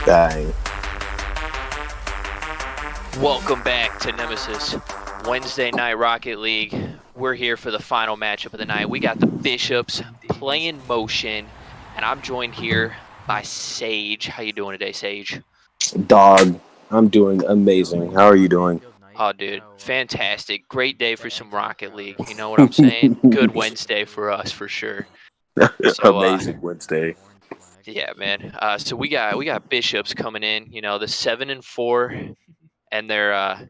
Dang. Welcome back to Nemesis Wednesday Night Rocket League. We're here for the final matchup of the night. We got the Bishops playing Motion, and I'm joined here by Sage. How you doing today, Sage? Dog, I'm doing amazing. How are you doing? Oh, dude, fantastic. Great day for some Rocket League. You know what I'm saying? Good Wednesday for us, for sure. So, Amazing Wednesday. yeah, man. So we got Bishops coming in. You know, the 7-4, and they're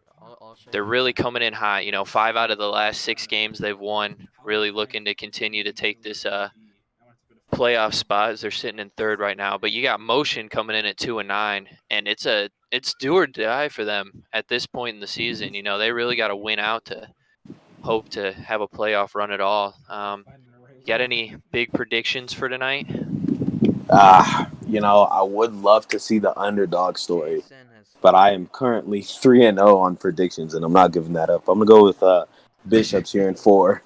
really coming in hot. You know, 5 out of the last 6 games they've won. Really looking to continue to take this playoff spot as they're sitting in third right now. But you got Motion coming in at 2-9, and it's do or die for them at this point in the season. You know, they really got to win out to hope to have a playoff run at all. Got any big predictions for tonight? I would love to see the underdog story, but I am currently 3-0 on predictions, and I'm not giving that up. I'm gonna go with Bishops here in 4.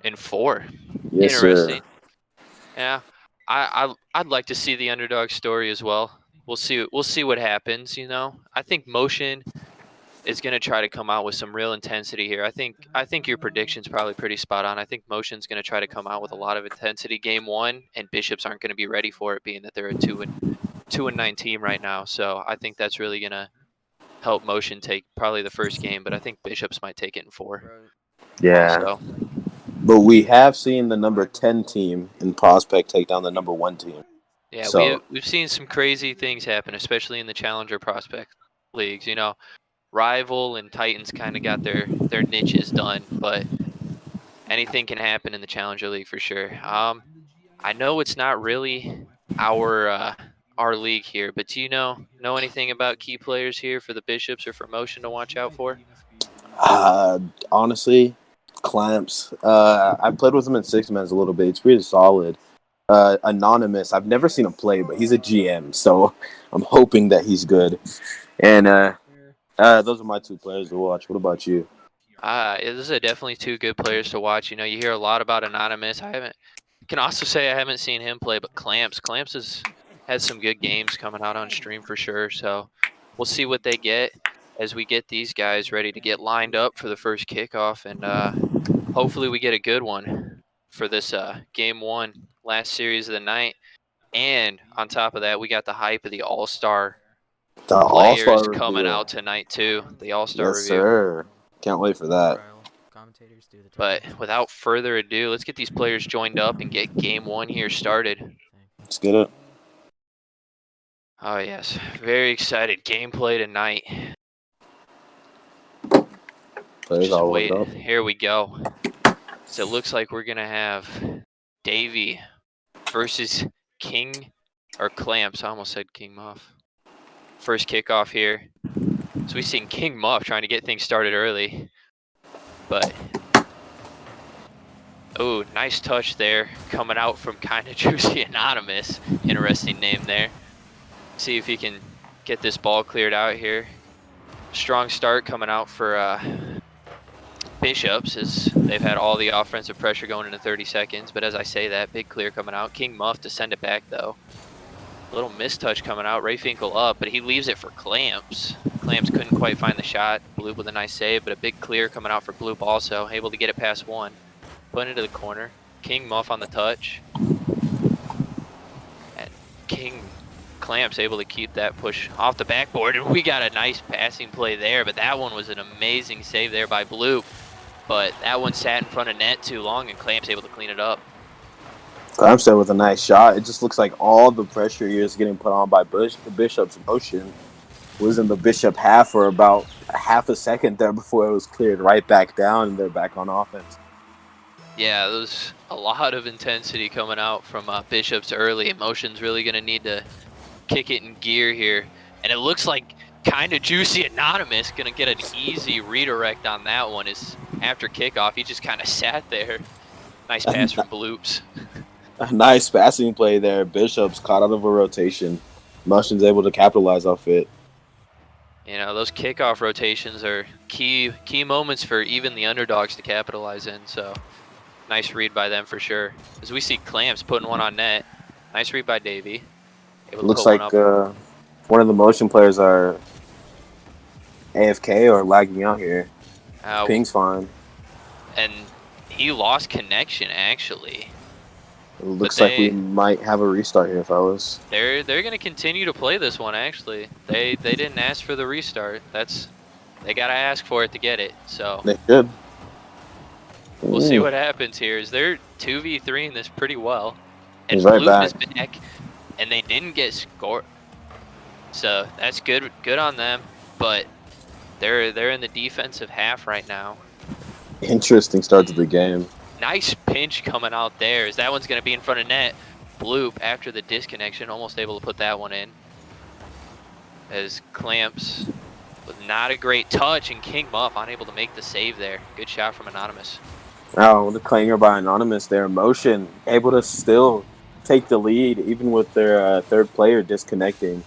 In 4. Yes, sir. Interesting. Yeah, I'd like to see the underdog story as well. We'll see. We'll see what happens. You know, I think Motion is going to try to come out with some real intensity here. I think your prediction's probably pretty spot on. I think Motion's going to try to come out with a lot of intensity game one, and Bishops aren't going to be ready for it, being that they're a 2-9 team right now. So I think that's really going to help Motion take probably the first game, but I think Bishops might take it in 4. Yeah, Also, but we have seen the number 10 team in Prospect take down the number 1 team. yeah, So, we've seen some crazy things happen, especially in the Challenger Prospect leagues. You know, Rival and Titans kind of got their niches done, but anything can happen in the Challenger League for sure. I know it's not really our league here, but do you know anything about key players here for the Bishops or for Motion to watch out for? uh, honestly, Clamps. I played with him in 6 months a little bit. It's pretty solid. Anonymous. I've never seen him play, but he's a GM, so I'm hoping that he's good. And those are my 2 players to watch. What about you? Those are definitely 2 good players to watch. You know, you hear a lot about Anonymous. Can also say I haven't seen him play, but Clamps has had some good games coming out on stream for sure. So we'll see what they get as we get these guys ready to get lined up for the first kickoff, and hopefully we get a good one for this game 1, last series of the night. And on top of that, we got the hype of the All-Star The All Star players coming reveal. out tonight too. The All-Star Yes, review. sir. Can't wait for that. But without further ado, let's get these players joined up and get game 1 here started. Let's get it. Oh yes, very excited. Gameplay tonight. Players Just all loaded wait. up. Here we go. So it looks like we're gonna have Davey versus King or Clamps. I almost said King Muff. First kickoff here. So we've seen King Muff trying to get things started early, but oh, nice touch there coming out from Kinda Juicy Anonymous. Interesting name there. See if he can get this ball cleared out here. Strong start coming out for Bishops, as they've had all the offensive pressure going into 30 seconds. But as I say that, big clear coming out. King Muff to send it back though. A little mistouch coming out. Ray Finkel up, but he leaves it for Clamps. Clamps couldn't quite find the shot. Bloop with a nice save, but a big clear coming out for Bloop also. Able to get it past 1. Put it into the corner. King Muff on the touch. And King Clamps able to keep that push off the backboard, and we got a nice passing play there, but that one was an amazing save there by Bloop. But that one sat in front of net too long, and Clamps able to clean it up. Clemson with a nice shot. It just looks like all the pressure here is getting put on by the Bishop's motion. Was in the Bishop half for about a half a second there before it was cleared right back down, and they're back on offense. Yeah, there's a lot of intensity coming out from Bishops early. Motion's really going to need to kick it in gear here. And it looks like Kinda Juicy Anonymous going to get an easy redirect on that one. Is after kickoff, he just kind of sat there. Nice pass from Bloops. A nice passing play there. Bishop's caught out of a rotation. Motion's able to capitalize off it. You know, those kickoff rotations are key moments for even the underdogs to capitalize in. So nice read by them for sure. As we see Clamps putting one on net. Nice read by Davey. Looks like One of the motion players are AFK or lagging out here. Ping's fine. And he lost connection actually. It looks like we might have a restart here, fellas. They're gonna continue to play this one actually. They didn't ask for the restart. They gotta ask for it to get it. So They should. we'll see what happens here. Is they're 2v3 in this pretty well. And He's right Blue back. is back, and they didn't get scored. So that's good on them. But they're in the defensive half right now. Interesting start to the game. Nice pinch coming out there, as that one's gonna be in front of net. Bloop after the disconnection, almost able to put that one in. As Clamps with not a great touch, and King Muff unable to make the save there. Good shot from Anonymous. Oh, the clanger by Anonymous there. Motion able to still take the lead even with their third player disconnecting.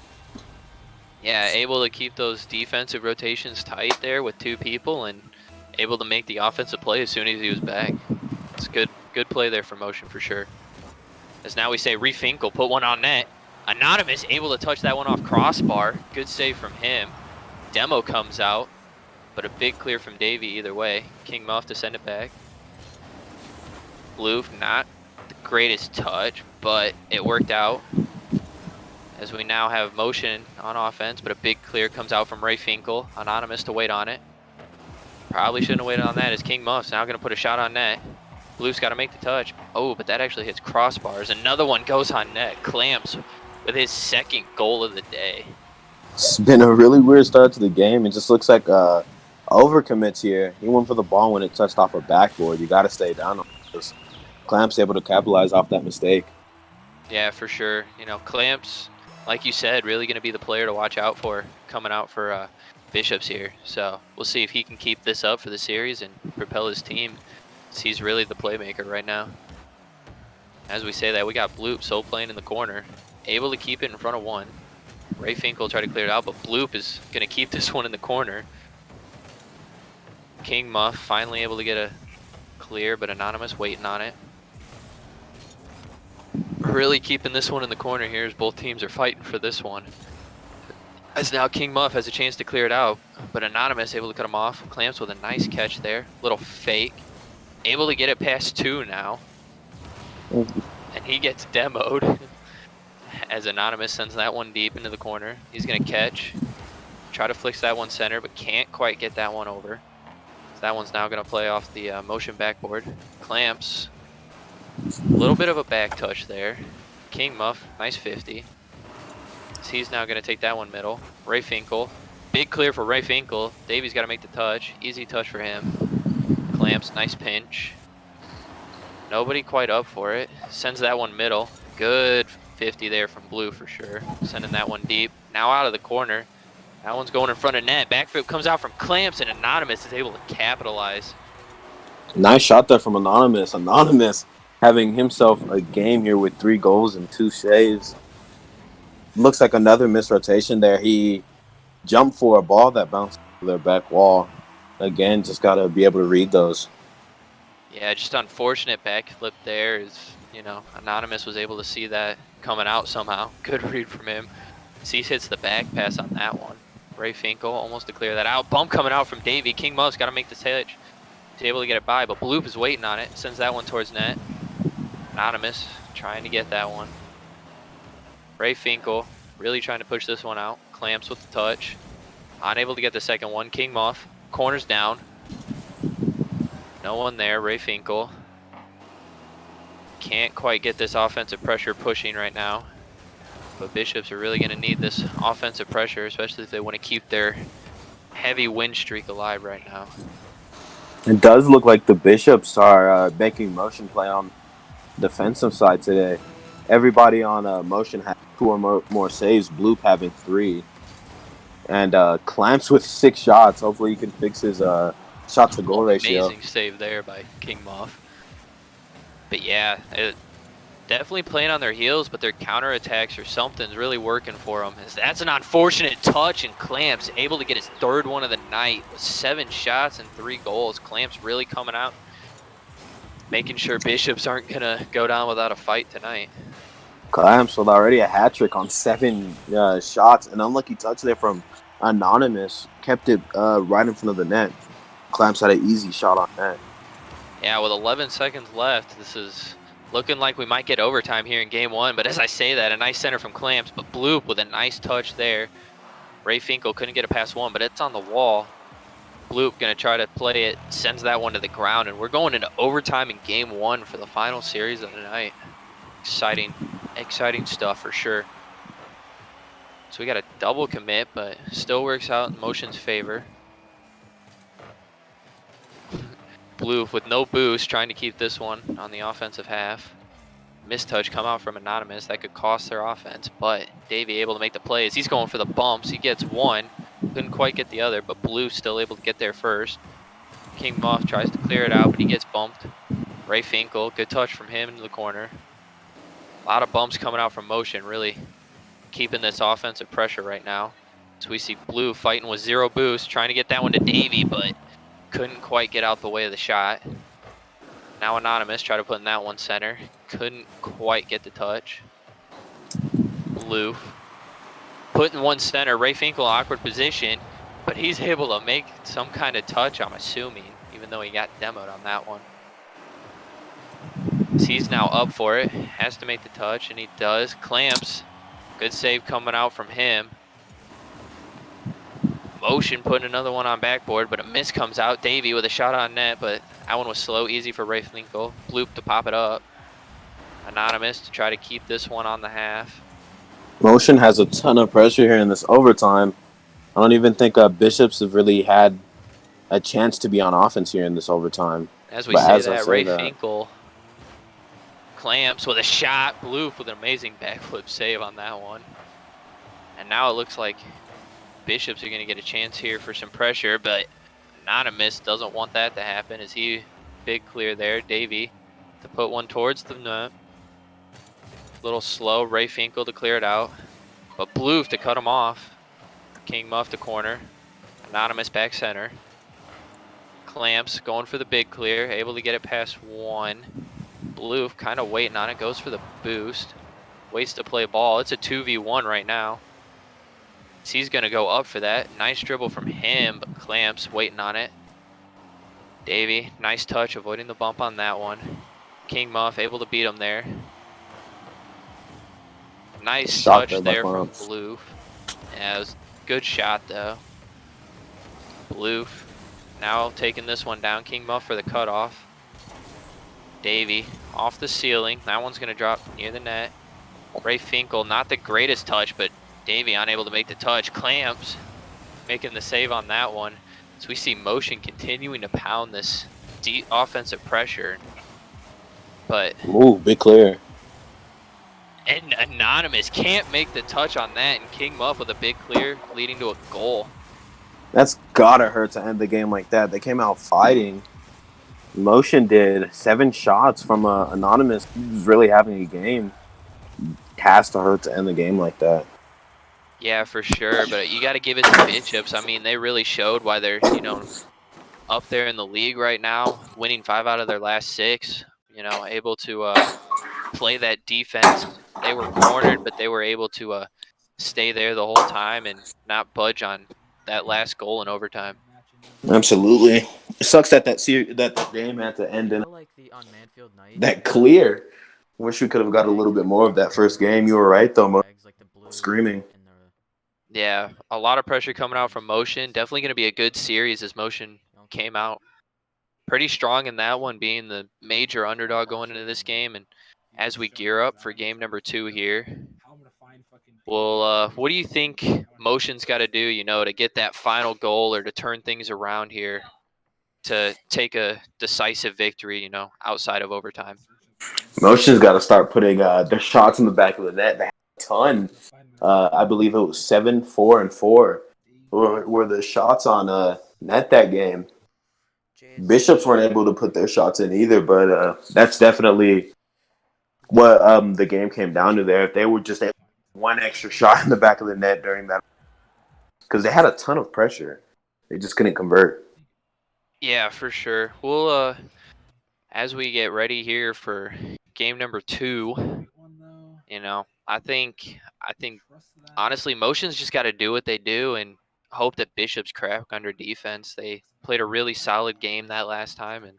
Yeah, able to keep those defensive rotations tight there with two people and able to make the offensive play as soon as he was back. It's good play there for Motion for sure. As now we say Refinkel put one on net. Anonymous able to touch that one off crossbar. Good save from him. Demo comes out, but a big clear from Davey either way. King Muff to send it back. Blue, not the greatest touch, but it worked out. As we now have Motion on offense, but a big clear comes out from Ray Finkel. Anonymous to wait on it. Probably shouldn't have waited on that, as King Muff's now gonna put a shot on net. Blue's gotta make the touch. Oh, but that actually hits crossbars. Another one goes on net. Clamps with his second goal of the day. It's been a really weird start to the game. It just looks like overcommits here. He went for the ball when it touched off a backboard. You gotta stay down on this. Clamps able to capitalize off that mistake. Yeah, for sure. You know, Clamps, like you said, really going to be the player to watch out for coming out for Bishops here. So we'll see if he can keep this up for the series and propel his team. He's really the playmaker right now. As we say that, we got Bloop sole playing in the corner, able to keep it in front of one. Ray Finkel tried to clear it out, but Bloop is going to keep this one in the corner. King Muff finally able to get a clear, but Anonymous waiting on it. Really keeping this one in the corner here as both teams are fighting for this one. As now King Muff has a chance to clear it out, but Anonymous able to cut him off. Clamps with a nice catch there. Little fake. Able to get it past two now. And he gets demoed. As Anonymous sends that one deep into the corner. He's going to catch. Try to flick that one center, but can't quite get that one over. So that one's now going to play off the motion backboard. Clamps. A little bit of a back touch there. King Muff, nice 50. So he's now going to take that one middle. Ray Finkel. Big clear for Ray Finkel. Davey's got to make the touch. Easy touch for him. Clamps, nice pinch. Nobody quite up for it. Sends that one middle. Good 50 there from Blue for sure. Sending that one deep. Now out of the corner. That one's going in front of net. Backflip comes out from Clamps, and Anonymous is able to capitalize. Nice shot there from Anonymous. Anonymous having himself a game here with 3 goals and 2 saves. Looks like another misrotation there. He jumped for a ball that bounced to their back wall. Again, just got to be able to read those. Yeah, just unfortunate backflip there is, you know, Anonymous was able to see that coming out somehow. Good read from him. Cease hits the back pass on that one. Ray Finkel almost to clear that out. Bump coming out from Davey. King Muff's got to make the touch. He's able to get it by, but Bloop is waiting on it. Sends that one towards net. Anonymous trying to get that one. Ray Finkel really trying to push this one out. Clamps with the touch. Unable to get the second one. King Muff. Corners down. No one there. Ray Finkel. Can't quite get this offensive pressure pushing right now. But Bishops are really going to need this offensive pressure, especially if they want to keep their heavy win streak alive right now. It does look like the Bishops are making motion play on defensive side today. Everybody on motion has 2 or more saves. Bloop having 3. And Clamps with 6 shots. Hopefully he can fix his shot to goal ratio. Amazing save there by King Muff. But yeah, definitely playing on their heels, but their counterattacks or something's really working for them. That's an unfortunate touch, and Clamps able to get his 3rd one of the night with 7 shots and 3 goals. Clamps really coming out, making sure Bishops aren't going to go down without a fight tonight. Clamps with already a hat trick on 7 shots. An unlucky touch there from Anonymous kept it right in front of the net. Clamps had an easy shot on net. Yeah, with 11 seconds left, this is looking like we might get overtime here in game 1. But as I say that, a nice center from Clamps, but Bloop with a nice touch there. Ray Finkel couldn't get it past one, but it's on the wall. Bloop gonna try to play it, sends that one to the ground, and we're going into overtime in game 1 for the final series of the night. Exciting stuff for sure. So we got a double commit, but still works out in Motion's favor. Blue with no boost, trying to keep this one on the offensive half. Mistouch come out from Anonymous. That could cost their offense, but Davey able to make the plays. He's going for the bumps. He gets one. Couldn't quite get the other, but Blue still able to get there first. King Muff tries to clear it out, but he gets bumped. Ray Finkel, good touch from him into the corner. A lot of bumps coming out from Motion, really keeping this offensive pressure right now. So we see Blue fighting with zero boost, trying to get that one to Davey, but couldn't quite get out the way of the shot. Now Anonymous try to put in that one center. Couldn't quite get the touch. Blue putting one center. Ray Finkel awkward position, but he's able to make some kind of touch, I'm assuming, even though he got demoed on that one. So he's now up for it. Has to make the touch, and he does. Clamps. Good save coming out from him. Motion putting another one on backboard, but a miss comes out. Davey with a shot on net, but that one was slow, easy for Ray Finkel. Bloop to pop it up. Anonymous to try to keep this one on the half. Motion has a ton of pressure here in this overtime. I don't even think Bishops have really had a chance to be on offense here in this overtime. As we say that, Ray Finkel Clamps with a shot. Blue with an amazing backflip save on that one. And now it looks like Bishops are going to get a chance here for some pressure, but Anonymous doesn't want that to happen as he big clear there. Davey to put one towards the net. A little slow. Ray Finkel to clear it out, but Blue to cut him off. King Muff to corner. Anonymous back center. Clamps going for the big clear, able to get it past one. Blue kind of waiting on it, goes for the boost. Waits to play ball. It's a 2v1 right now. So he's going to go up for that. Nice dribble from him, but Clamps waiting on it. Davey, nice touch, avoiding the bump on that one. King Muff able to beat him there. Nice touch there from Blue. Yeah, it was a good shot though. Blue now taking this one down. King Muff for the cutoff. Davey off the ceiling. That one's going to drop near the net. Ray Finkel, not the greatest touch, but Davey unable to make the touch. Clamps making the save on that one. So we see Motion continuing to pound this deep offensive pressure. But ooh, big clear. And Anonymous can't make the touch on that, and King Muff with a big clear leading to a goal. That's gotta hurt to end the game like that. They came out fighting. Motion did 7 shots from Anonymous. He was really having a game. Has to hurt to end the game like that. Yeah, for sure. But you got to give it to Bishops. I mean, they really showed why they're up there in the league right now, winning 5 out of their last 6. Able to play that defense. They were cornered, but they were able to stay there the whole time and not budge on that last goal in overtime. Absolutely. It sucks that that game had to end in that clear. Wish we could have got a little bit more of that first game. You were right, though. Screaming. Yeah, a lot of pressure coming out from Motion. Definitely going to be a good series as Motion came out pretty strong in that one, being the major underdog going into this game. And as we gear up for game number 2 here, well, what do you think Motion's got to do, to get that final goal or to turn things around here to take a decisive victory, outside of overtime? Motion's got to start putting their shots in the back of the net. They had a ton. I believe it was 7, 4, and 4 were the shots on net that game. Bishops weren't able to put their shots in either, but that's definitely what the game came down to there. If they were just able to put one extra shot in the back of the net during that, because they had a ton of pressure. They just couldn't convert. Yeah, for sure. We'll, as we get ready here for game number 2, You know, I think honestly, Motion's just got to do what they do and hope that Bishop's crack under defense. They played a really solid game that last time, and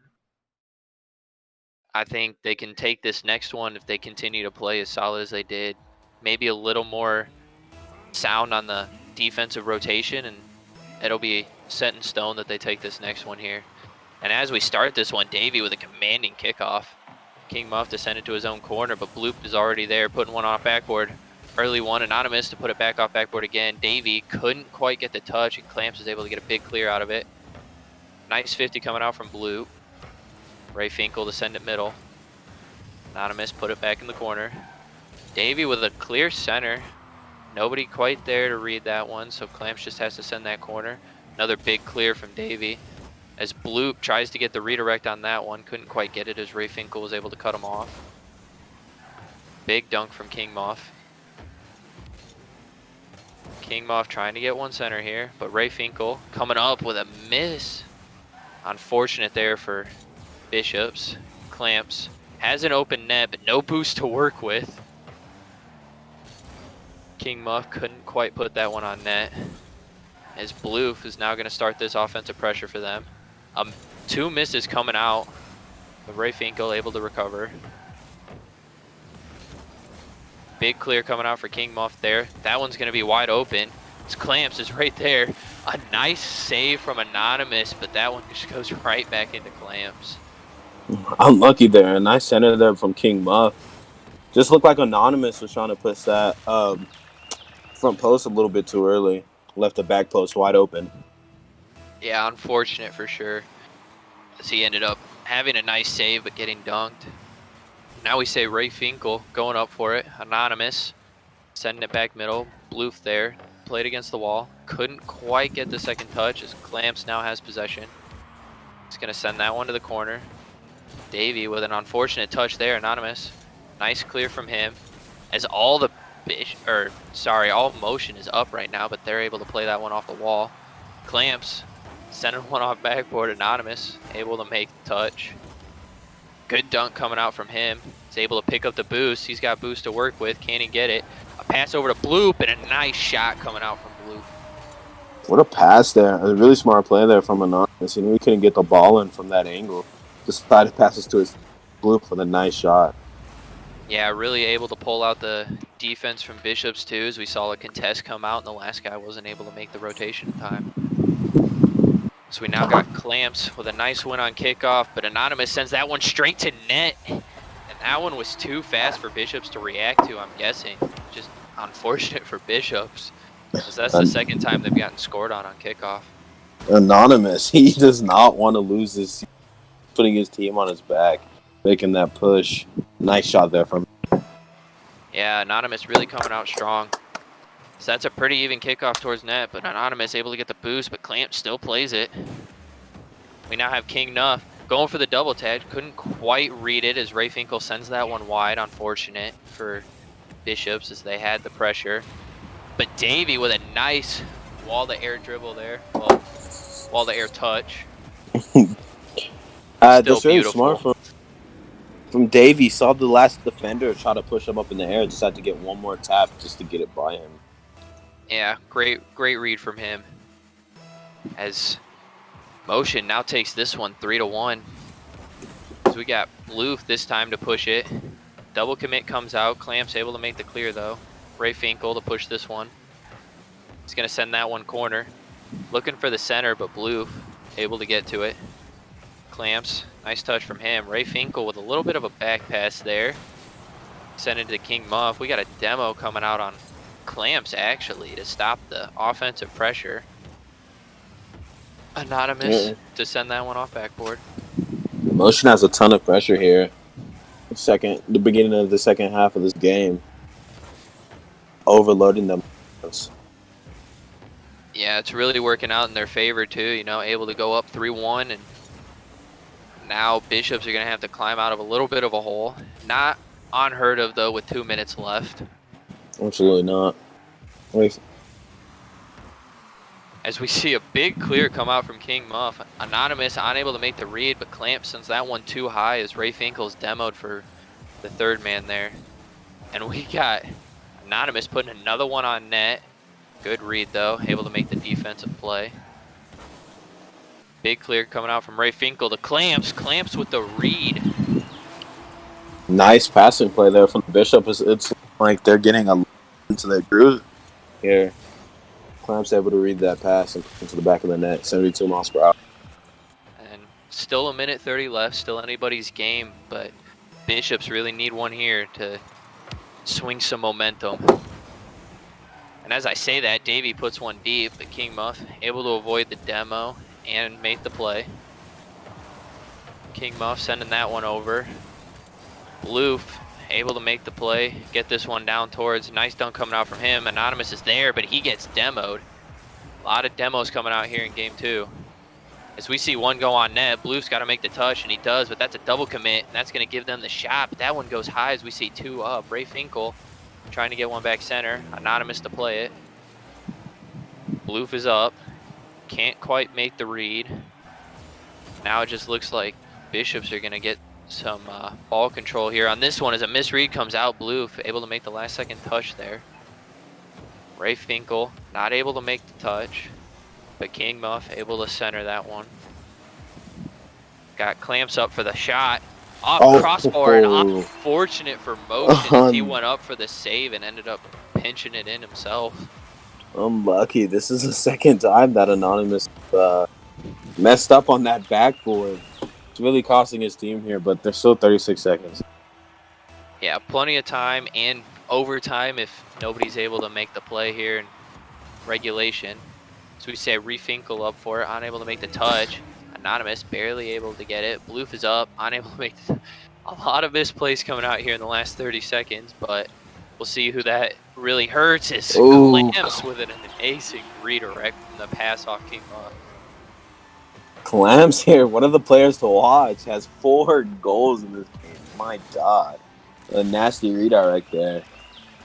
I think they can take this next one if they continue to play as solid as they did. Maybe a little more sound on the defensive rotation, and it'll be set in stone that they take this next one here. And as we start this one, Davey with a commanding kickoff. King Muff to send it to his own corner, but Bloop is already there, putting one off backboard. Early one, Anonymous to put it back off backboard again. Davey couldn't quite get the touch, and Clamps was able to get a big clear out of it. Nice 50 coming out from Bloop. Ray Finkel to send it middle. Anonymous put it back in the corner. Davey with a clear center. Nobody quite there to read that one, so Clamps just has to send that corner. Another big clear from Davey. As Bloop tries to get the redirect on that one, couldn't quite get it as Ray Finkel was able to cut him off. Big dunk from King Muff. King Muff trying to get one center here, but Ray Finkel coming up with a miss. Unfortunate there for Bishops. Clamps has an open net, but no boost to work with. King Muff couldn't quite put that one on net. As Bloof is now going to start this offensive pressure for them. 2 misses coming out, but Ray Finkel able to recover. Big clear coming out for King Muff there. That one's going to be wide open. It's Clamps is right there. A nice save from Anonymous, but that one just goes right back into Clamps. Unlucky there. A nice center there from King Muff. Just looked like Anonymous was trying to push that front post a little bit too early. Left the back post wide open. Yeah, unfortunate for sure. As he ended up having a nice save, but getting dunked. Now we say Ray Finkel going up for it. Anonymous sending it back middle. Bloof there. Played against the wall. Couldn't quite get the second touch as Clamps now has possession. He's going to send that one to the corner. Davey with an unfortunate touch there. Anonymous. Nice clear from him. As all motion is up right now, but they're able to play that one off the wall. Clamps sending one off backboard. Anonymous able to make the touch. Good dunk coming out from him. He's able to pick up the boost. He's got boost to work with. Can he get it? A pass over to Bloop and a nice shot coming out from Bloop. What a pass there. A really smart play there from Anonymous. He knew he couldn't get the ball in from that angle. Decided to pass it to his Bloop with a nice shot. Yeah, really able to pull out the defense from Bishops too, as we saw a contest come out and the last guy wasn't able to make the rotation in time. So we now got Clamps with a nice win on kickoff, but Anonymous sends that one straight to net. And that one was too fast for Bishops to react to, I'm guessing. Just unfortunate for Bishops, because that's the second time they've gotten scored on kickoff. Anonymous, he does not want to lose this, putting his team on his back, making that push. Nice shot there from him. Yeah, Anonymous really coming out strong. So that's a pretty even kickoff towards net, but Anonymous able to get the boost, but Clamp still plays it. We now have King Nuff going for the double tag. Couldn't quite read it as Ray Finkel sends that one wide. Unfortunate for Bishops as they had the pressure. But Davey with a nice wall-to-air dribble there. Well, wall-to-air touch. Still beautiful. Really smart from Davey. Saw the last defender try to push him up in the air. Just had to get one more tap just to get it by him. Yeah, great read from him. As Motion now takes this one 3-1. So we got Bloof this time to push it. Double commit comes out. Clamps able to make the clear though. Ray Finkel to push this one. He's gonna send that one corner. Looking for the center, but Bloof able to get to it. Clamps, nice touch from him. Ray Finkel with a little bit of a back pass there. Send it to King Muff. We got a demo coming out on Clamps actually to stop the offensive pressure. Anonymous to send that one off backboard. Motion has a ton of pressure here. The beginning of the second half of this game. Overloading them. Yeah, it's really working out in their favor too, you know, able to go up 3-1, and now Bishops are going to have to climb out of a little bit of a hole. Not unheard of though with 2 minutes left. Absolutely not. As we see a big clear come out from King Muff. Anonymous unable to make the read, but Clamp sends that one too high as Ray Finkel's demoed for the third man there. And we got Anonymous putting another one on net. Good read, though. Able to make the defensive play. Big clear coming out from Ray Finkel. The clamps. Clamps with the read. Nice passing play there from the Bishop. It's like they're getting into their groove here. Clamps able to read that pass and into the back of the net. 72 miles per hour. And still a minute 30 left. Still anybody's game. But Bishops really need one here to swing some momentum. And as I say that, Davey puts one deep, but King Muff able to avoid the demo and make the play. King Muff sending that one over. Loof able to make the play, get this one down towards. Nice dunk coming out from him. Anonymous is there, but he gets demoed. A lot of demos coming out here in game 2. As we see one go on net, Blue's got to make the touch, and he does, but that's a double commit, and that's going to give them the shot. But that one goes high as we see 2 up. Ray Finkel trying to get one back center. Anonymous to play it. Bloof is up. Can't quite make the read. Now it just looks like Bishops are going to get some ball control here. On this one, as a misread comes out, Bloof able to make the last second touch there. Ray Finkel not able to make the touch, but King Muff able to center that one. Got clamps up for the shot. Off crossbar, and unfortunate for Motion as he went up for the save and ended up pinching it in himself. Unlucky. This is the second time that Anonymous messed up on that backboard. It's really costing his team here, but there's still 36 seconds. Yeah, plenty of time and overtime if nobody's able to make the play here in regulation. So we say Refinkel up for it, unable to make the touch. Anonymous barely able to get it. Bloof is up, unable to make a lot of misplays coming out here in the last 30 seconds, but we'll see who that really hurts is Clamps with an amazing redirect from the pass off King Muff. Clamps here, one of the players to watch, has 4 goals in this game. My God. A nasty redirect there.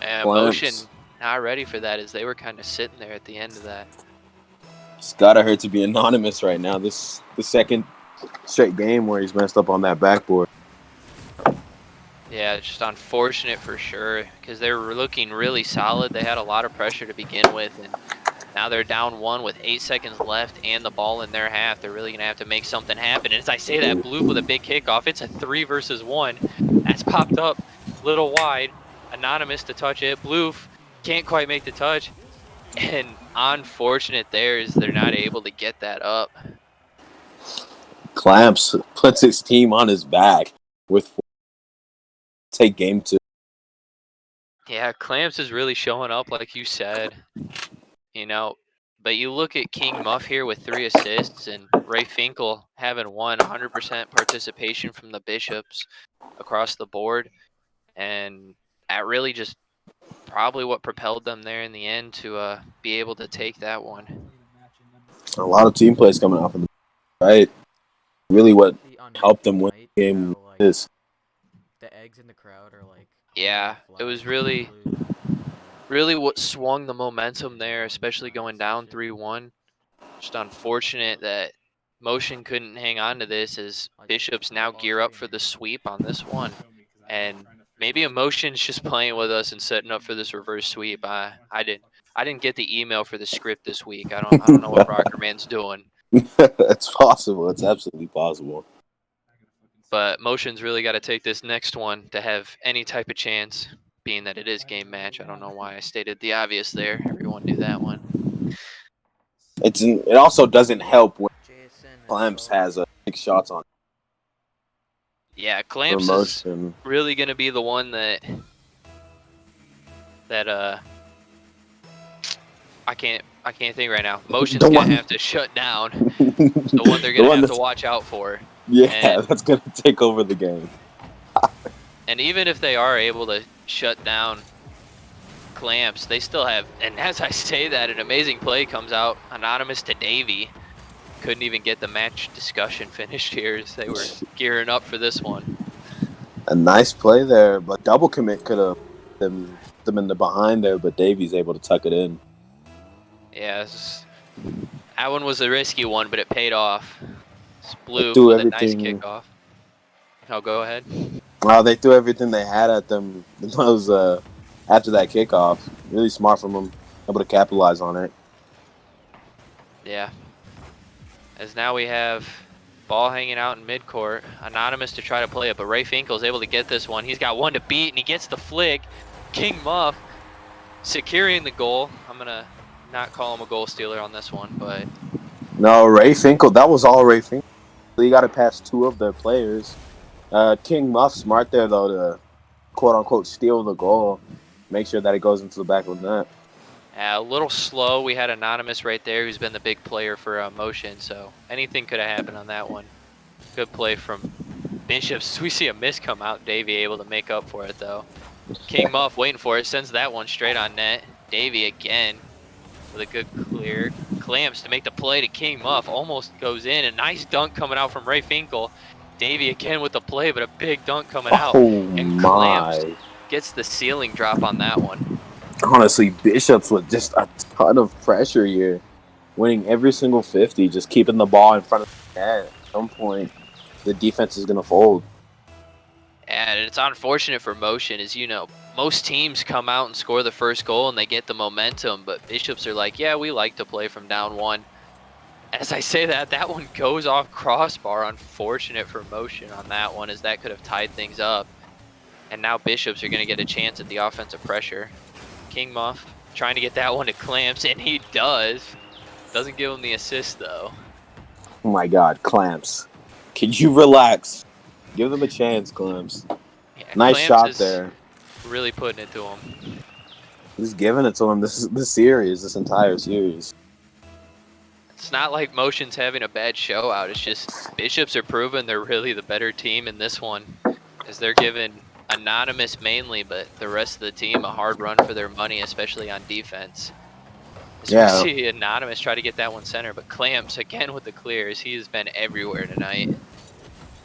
And Motion not ready for that as they were kind of sitting there at the end of that. It's gotta hurt to be Anonymous right now. This the second straight game where he's messed up on that backboard. Yeah, just unfortunate for sure because they were looking really solid. They had a lot of pressure to begin with, and now they're down 1 with 8 seconds left and the ball in their half. They're really gonna have to make something happen. And as I say that, Blue with a big kickoff. It's a 3 versus 1. That's popped up a little wide. Anonymous to touch it. Blue can't quite make the touch. And unfortunate there is they're not able to get that up. Clamps puts his team on his back with take game 2. Yeah, Clamps is really showing up like you said. You know, but you look at King Muff here with 3 assists and Ray Finkel having 100% participation from the Bishops across the board. And that really just probably what propelled them there in the end to be able to take that one. A lot of team plays coming off of the right. Really what helped them win the game is. The eggs in the crowd are like... Yeah, it was really what swung the momentum there, especially going down 3-1. Just unfortunate that Motion couldn't hang on to this as Bishops now gear up for the sweep on this one. And maybe Emotion's just playing with us and setting up for this reverse sweep. I didn't get the email for the script this week. I don't know what Rockerman's doing. It's possible. It's absolutely possible. But Motion's really got to take this next one to have any type of chance, being that it is game match. I don't know why I stated the obvious there. Everyone knew that one. It also doesn't help when Clamps has 6 shots on. Yeah, Clamps is really going to be the one that I can't think right now. Motion's going to have to shut down. The one they're going to have to watch out for. Yeah, that's going to take over the game. And even if they are able to shut down Clamps, they still have, and as I say that, an amazing play comes out, Anonymous to Davey. Couldn't even get the match discussion finished here as they were gearing up for this one. A nice play there, but double commit could have them in the behind there, but Davey's able to tuck it in. Yeah, that one was a risky one, but it paid off. Blue with a nice kickoff. Oh, go ahead. They threw everything they had at them. Those after that kickoff, really smart from them, able to capitalize on it. Yeah. As now we have ball hanging out in midcourt. Anonymous to try to play it, but Ray Finkel's able to get this one. He's got one to beat, and he gets the flick. King Muff securing the goal. I'm going to not call him a goal stealer on this one, but... No, Ray Finkel, that was all Ray Finkel. He got to pass two of their players. King Muff smart there, though, to quote-unquote steal the goal. Make sure that it goes into the back of the net. A little slow. We had Anonymous right there who's been the big player for motion, so anything could have happened on that one. Good play from Bishops. We see a miss come out. Davey able to make up for it, though. King Muff waiting for it. Sends that one straight on net. Davey again with a good clear. Clamps to make the play to King Muff. Almost goes in. A nice dunk coming out from Ray Finkel. Davey again with the play, but a big dunk coming out. And Clamps gets the ceiling drop on that one. Honestly, Bishops with just a ton of pressure here. Winning every single 50, just keeping the ball in front of the net. At some point, the defense is going to fold. And it's unfortunate for Motion, as you know, most teams come out and score the first goal and they get the momentum, but Bishops are like, yeah, we like to play from down one. As I say that, that one goes off crossbar. Unfortunate for Motion on that one, as that could have tied things up. And now Bishops are going to get a chance at the offensive pressure. King Muff trying to get that one to Clamps, and he does. Doesn't give him the assist, though. Oh my God, Clamps. Can you relax? Give them a chance, Clamps. Yeah, nice Clamps shot is there. Really putting it to him. He's giving it to him this entire series. It's not like Motion's having a bad show out. It's just Bishops are proving they're really the better team in this one, as they're giving Anonymous mainly, but the rest of the team a hard run for their money, especially on defense. So we see Anonymous try to get that one center, but Clamps again with the clears. He has been everywhere tonight.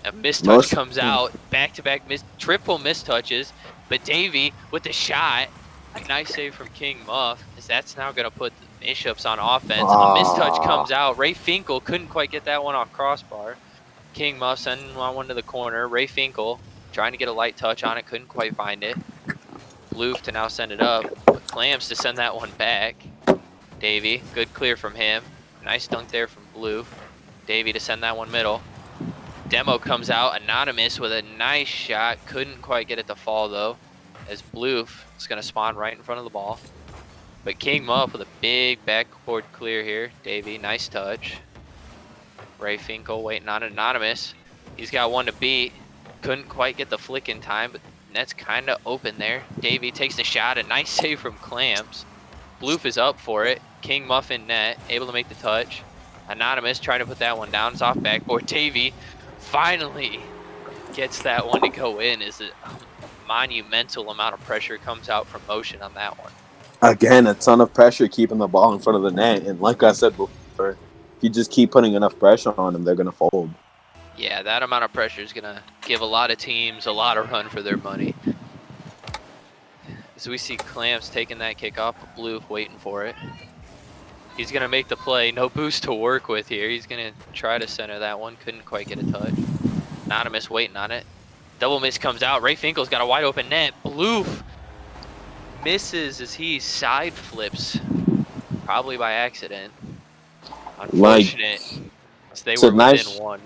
A mistouch comes out, back-to-back triple mistouches, but Davey with the shot. A nice save from King Muff, as that's now going to put the Bishops on offense. A mistouch comes out. Ray Finkel couldn't quite get that one off crossbar. King Muff sending one to the corner. Ray Finkel trying to get a light touch on it, couldn't quite find it. Bloof to now send it up, but Clamps to send that one back. Davey, good clear from him. Nice dunk there from Bloof. Davey to send that one middle. Demo comes out, Anonymous with a nice shot. Couldn't quite get it to fall, though, as Bloof is going to spawn right in front of the ball. But King Muff with a big backcourt clear here. Davey, nice touch. Ray Finkel waiting on Anonymous. He's got one to beat. Couldn't quite get the flick in time, but net's kind of open there. Davey takes the shot. A nice save from Clamps. Bloof is up for it. King Muff in net, able to make the touch. Anonymous trying to put that one down. It's off backboard. Davey finally gets that one to go in, as a monumental amount of pressure comes out from Motion on that one. Again, a ton of pressure keeping the ball in front of the net. And like I said before, if you just keep putting enough pressure on them, they're going to fold. Yeah, that amount of pressure is going to give a lot of teams a lot of run for their money. As we see Clamps taking that kick off, Blue waiting for it. He's going to make the play. No boost to work with here. He's going to try to center that one. Couldn't quite get a touch. Anonymous waiting on it. Double miss comes out. Ray Finkel's got a wide open net. Blue misses as he side flips. Probably by accident. Unfortunate. They were within one.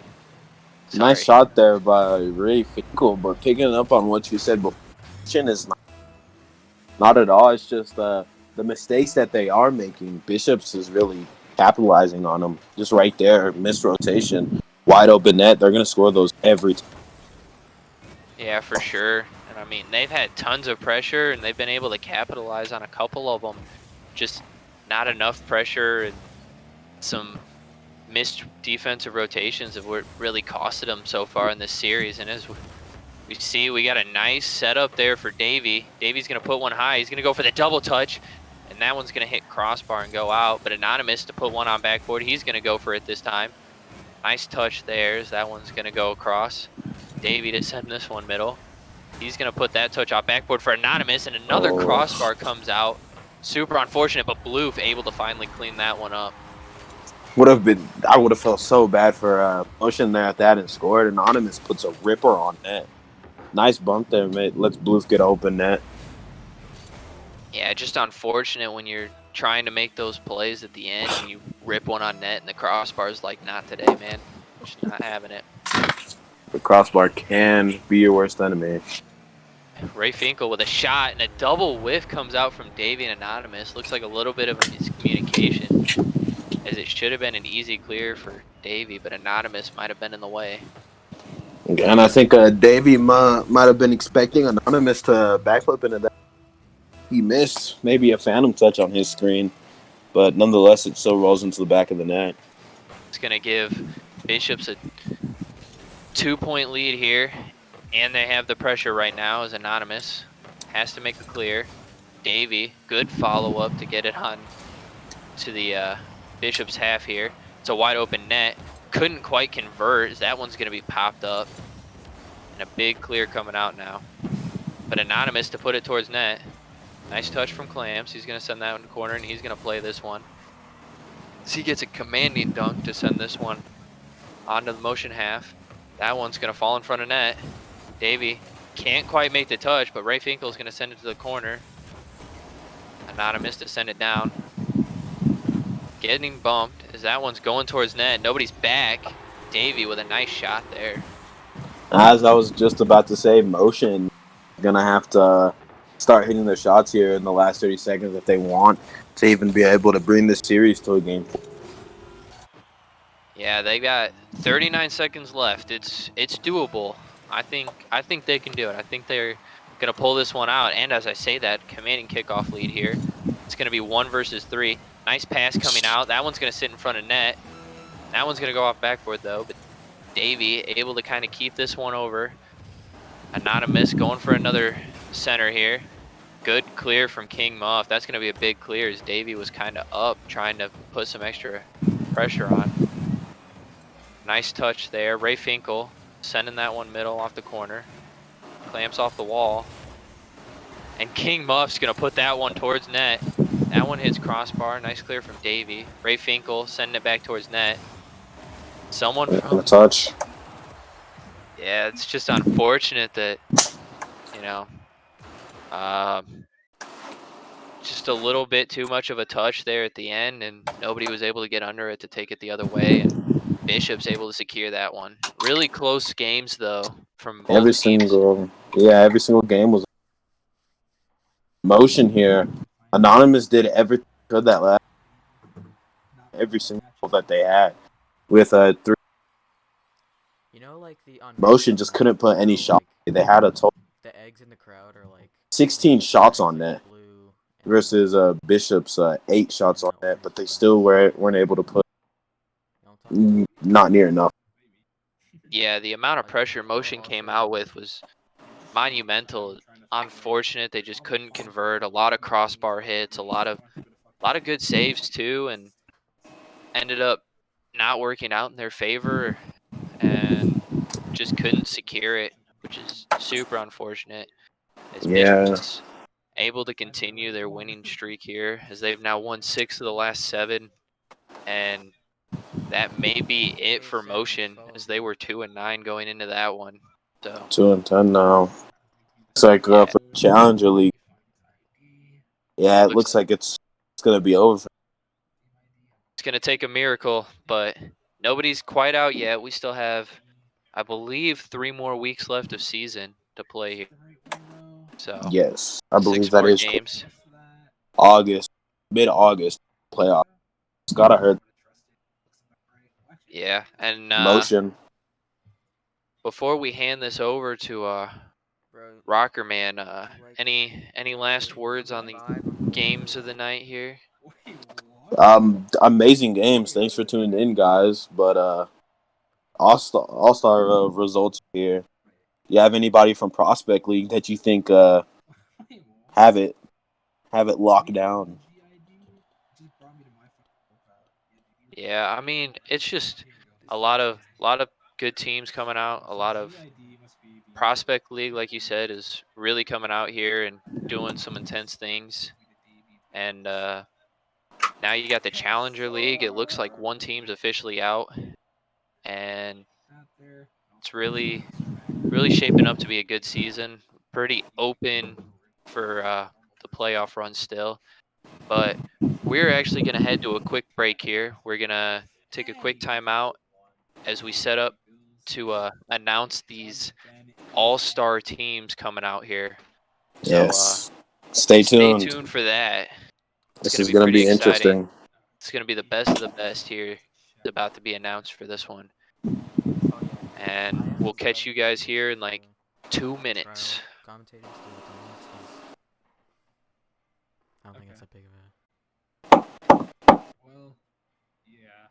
Sorry. Nice shot there by Ray Finkel, but picking up on what you said before, is not at all. It's just the mistakes that they are making. Bishops is really capitalizing on them. Just right there, missed rotation, wide open net. They're going to score those every time. Yeah, for sure. And I mean, they've had tons of pressure, and they've been able to capitalize on a couple of them. Just not enough pressure, and some missed defensive rotations have really costed them so far in this series. And as we see, we got a nice setup there for Davey. Davey's going to put one high. He's going to go for the double touch, and that one's going to hit crossbar and go out. But Anonymous to put one on backboard. He's going to go for it this time. Nice touch there, as that one's going to go across. Davey to send this one middle. He's going to put that touch off backboard for Anonymous, and another crossbar comes out. Super unfortunate, but Bloof able to finally clean that one up. I would have felt so bad for Motion there at that and scored. Anonymous puts a ripper on net. Nice bump there, mate. Let's Bluth get open net. Yeah, just unfortunate when you're trying to make those plays at the end and you rip one on net and the crossbar's like, not today, man. Just not having it. The crossbar can be your worst enemy. Ray Finkel with a shot and a double whiff comes out from Davey and Anonymous. Looks like a little bit of a miscommunication, as it should have been an easy clear for Davey, but Anonymous might have been in the way. And I think Davey might have been expecting Anonymous to backflip into that. He missed. Maybe a phantom touch on his screen. But nonetheless, it still rolls into the back of the net. It's going to give Bishops a 2-point lead here, and they have the pressure right now as Anonymous has to make a clear. Davey, good follow-up to get it on to the Bishops half here. It's a wide open net. Couldn't quite convert, as that one's going to be popped up. And a big clear coming out now. But Anonymous to put it towards net. Nice touch from Clamps. He's going to send that in the corner, and he's going to play this one. So he gets a commanding dunk to send this one onto the motion half. That one's going to fall in front of net. Davey can't quite make the touch, but Ray Finkel's going to send it to the corner. Anonymous to send it down. Getting bumped as that one's going towards net. Nobody's back. Davey with a nice shot there. As I was just about to say, Motion going to have to start hitting their shots here in the last 30 seconds if they want to even be able to bring this series to a game. Yeah, they got 39 seconds left. It's doable. I think they can do it. I think they're gonna pull this one out. And as I say that, commanding kickoff lead here. It's gonna be 1 versus 3. Nice pass coming out. That one's gonna sit in front of net. That one's gonna go off backboard though. But Davey able to kind of keep this one over. Anonymous going for another center here. Good clear from King Muff. That's gonna be a big clear as Davey was kind of up trying to put some extra pressure on. Nice touch there. Ray Finkel sending that one middle off the corner. Clamps off the wall. And King Muff's going to put that one towards net. That one hits crossbar. Nice clear from Davey. Ray Finkel sending it back towards net. Someone from... a touch. Yeah, it's just unfortunate that, you know, just a little bit too much of a touch there at the end, and nobody was able to get under it to take it the other way. And Bishop's able to secure that one. Really close games though from both Every teams. every single game was Motion here. Anonymous did everything good that last every single that they had with a 3. You know, like the Motion just couldn't put any shot. They had a total the eggs in the crowd are like 16 shots on net blue versus Bishop's 8 shots on net, but they still weren't able to put not near enough. Yeah, the amount of pressure Motion came out with was monumental. Unfortunate they just couldn't convert. A lot of crossbar hits, a lot of good saves too, and ended up not working out in their favor and just couldn't secure it, which is super unfortunate. As Bishop's able to continue their winning streak here, as they've now won 6 of the last 7, and that may be it for Motion, as they were 2-9 going into that one. So 2-10 now. Looks like for Challenger League. Yeah, it looks like it's gonna be over. It's gonna take a miracle, but nobody's quite out yet. We still have, I believe, 3 more weeks left of season to play here. So yes, I believe 6 that more is games. August, mid-August playoff. It's gotta hurt. Yeah, and Motion. before we hand this over to Rocker Man, any last words on the games of the night here? Amazing games. Thanks for tuning in, guys. But all-star results here. You have anybody from Prospect League that you think have it locked down? Yeah, I mean, it's just a lot of good teams coming out. A lot of Prospect League, like you said, is really coming out here and doing some intense things. And now you got the Challenger League. It looks like one team's officially out, and it's really really shaping up to be a good season. Pretty open for the playoff run still. But we're actually going to head to a quick break here. We're going to take a quick timeout as we set up to announce these all-star teams coming out here. So Yes. Stay stay tuned. tuned for that. It's This going to is be going to pretty be exciting. interesting. It's going to be the best of the best here. It's about to be announced for this one. Oh yeah. And we'll catch you guys here in like 2 minutes. Commentators do 2 minutes 'cause I don't think it's that big of a. Well, yeah.